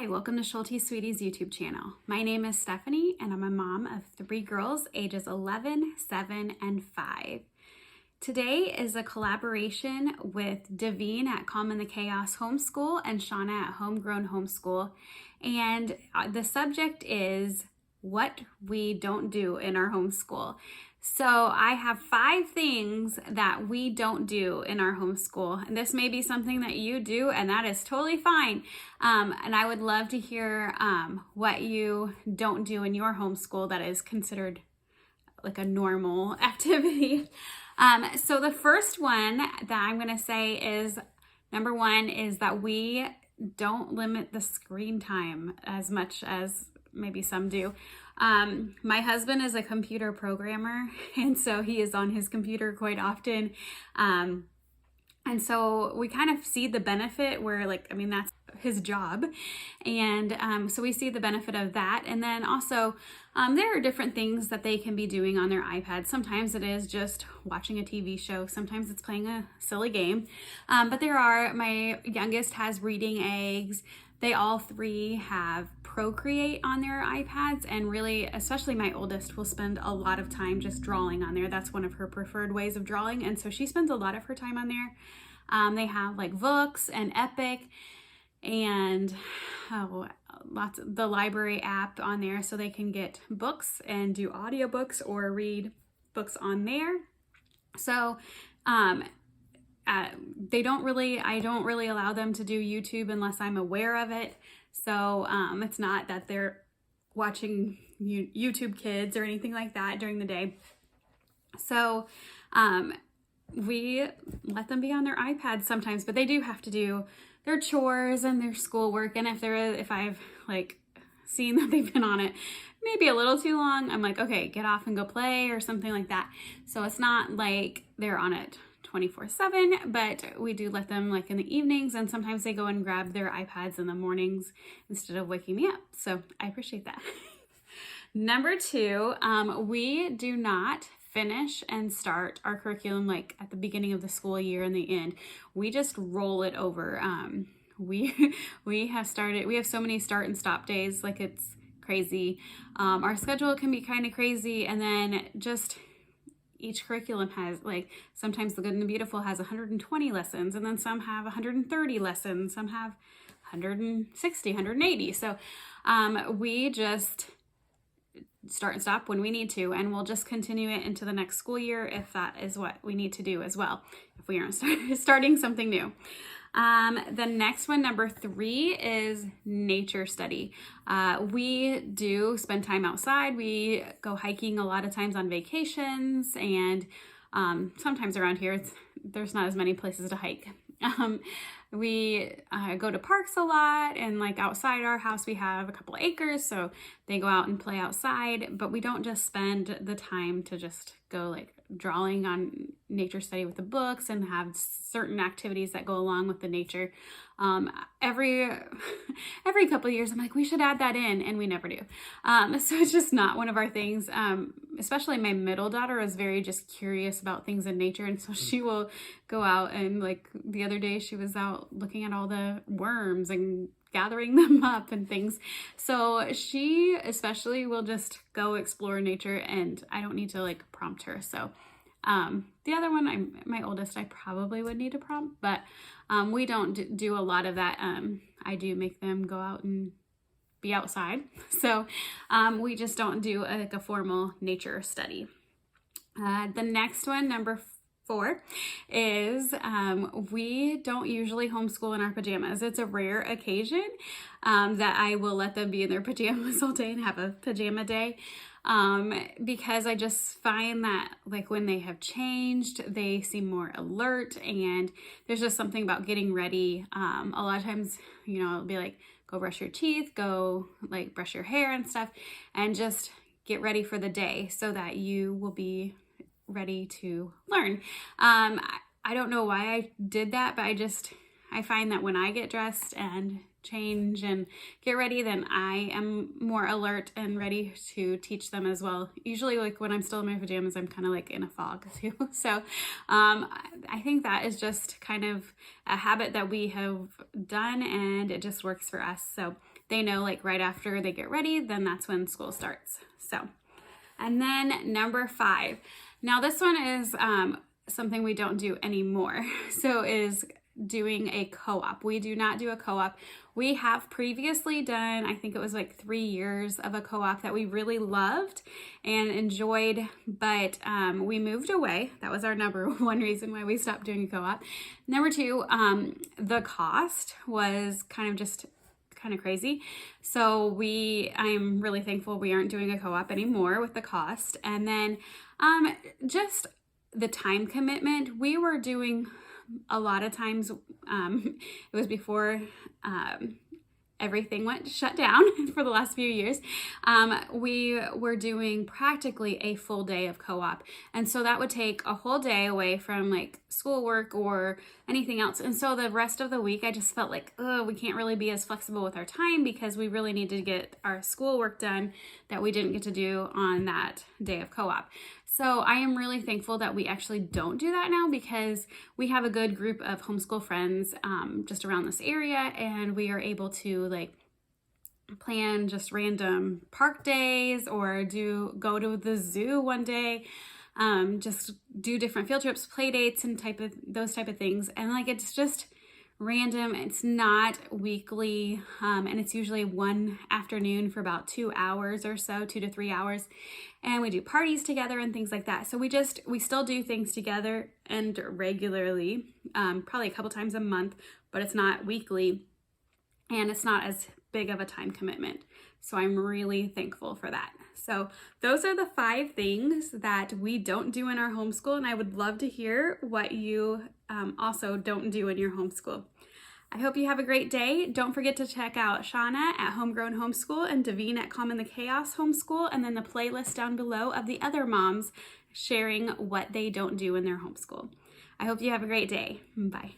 Hi, welcome to Schulte Sweeties YouTube channel. My name is Stephanie and I'm a mom of 3 girls ages 11, 7, and 5. Today is a collaboration with Davine at Calm in the Chaos Homeschool and Shauna at Homegrown Homeschool. And the subject is what we don't do in our homeschool. So I have 5 things that we don't do in our homeschool. And this may be something that you do, and that is totally fine. And I would love to hear what you don't do in your homeschool that is considered like a normal activity. So the first one that I'm going to say is, number 1 is that we don't limit the screen time as much as maybe some do. My husband is a computer programmer, and so he is on his computer quite often. And so we kind of see the benefit where that's his job. And so we see the benefit of that. And then also there are different things that they can be doing on their iPad. Sometimes it is just watching a TV show. Sometimes it's playing a silly game. But my youngest has reading eggs. They all 3 have Procreate on their iPads, and really, especially my oldest, will spend a lot of time just drawing on there. That's one of her preferred ways of drawing, and so she spends a lot of her time on there. They have like books and Epic and lots of the library app on there, so they can get books and do audiobooks or read books on there. So I don't really allow them to do YouTube unless I'm aware of it. So it's not that they're watching YouTube Kids or anything like that during the day. So we let them be on their iPads sometimes, but they do have to do their chores and their schoolwork. And if I've seen that they've been on it maybe a little too long, I'm like, okay, get off and go play or something like that. So it's not like they're on it 24/7, but we do let them in the evenings, and sometimes they go and grab their iPads in the mornings instead of waking me up. So I appreciate that. Number 2, we do not finish and start our curriculum at the beginning of the school year and the end. We just roll it over. We have so many start and stop days, it's crazy. Our schedule can be kind of crazy, and then just each curriculum has sometimes the Good and the Beautiful has 120 lessons, and then some have 130 lessons, some have 160, 180. So we just start and stop when we need to, and we'll just continue it into the next school year if that is what we need to do as well, if we aren't starting something new. The next one, number 3, is nature study. We do spend time outside. We go hiking a lot of times on vacations, and sometimes around here there's not as many places to hike. We go to parks a lot, and outside our house we have a couple acres, so they go out and play outside, but we don't just spend the time to just go drawing on nature study with the books and have certain activities that go along with the nature. Every couple of years I'm like, we should add that in, and we never do. So it's just not one of our things. Especially my middle daughter is very just curious about things in nature, and so she will go out, and the other day she was out looking at all the worms and gathering them up and things. So she especially will just go explore nature, and I don't need to prompt her. So the other one, my oldest, I probably would need to prompt, but we don't do a lot of that. I do make them go out and be outside. So we just don't do a formal nature study. The next one, number 4, is we don't usually homeschool in our pajamas. It's a rare occasion that I will let them be in their pajamas all day and have a pajama day, because I just find that when they have changed, they seem more alert, and there's just something about getting ready. A lot of times, it'll be go brush your teeth, go brush your hair and stuff, and just get ready for the day so that you will be ready to learn. I don't know why I did that, but I find that when I get dressed and change and get ready, then I am more alert and ready to teach them as well. Usually when I'm still in my pajamas, I'm kind of in a fog too. So I think that is just kind of a habit that we have done, and it just works for us. So they know like right after they get ready, then that's when school starts. So, and then number 5. Now this one is something we don't do anymore. So is doing a co-op. We do not do a co-op. We have previously done, I think it was like 3 years of a co-op that we really loved and enjoyed, but we moved away. That was our number 1 reason why we stopped doing a co-op. Number 2, the cost was kind of crazy. So I'm really thankful we aren't doing a co-op anymore with the cost. And then just the time commitment. We were doing a lot of times, it was before everything went shut down for the last few years. We were doing practically a full day of co-op. And so that would take a whole day away from like schoolwork or anything else. And so the rest of the week, I just felt like, oh, we can't really be as flexible with our time because we really need to get our schoolwork done that we didn't get to do on that day of co-op. So I am really thankful that we actually don't do that now because we have a good group of homeschool friends just around this area, and we are able to like plan just random park days or go to the zoo one day, just do different field trips, play dates, and those type of things. And like it's just random. It's not weekly, and it's usually one afternoon for about 2 hours or so, 2 to 3 hours, and we do parties together and things like that. So we still do things together and regularly, probably a couple times a month, but it's not weekly, and it's not as big of a time commitment. So I'm really thankful for that. So those are the 5 things that we don't do in our homeschool, and I would love to hear what you also don't do in your homeschool. I hope you have a great day. Don't forget to check out Shauna at Homegrown Homeschool and Davine at Calm in the Chaos Homeschool, and then the playlist down below of the other moms sharing what they don't do in their homeschool. I hope you have a great day. Bye.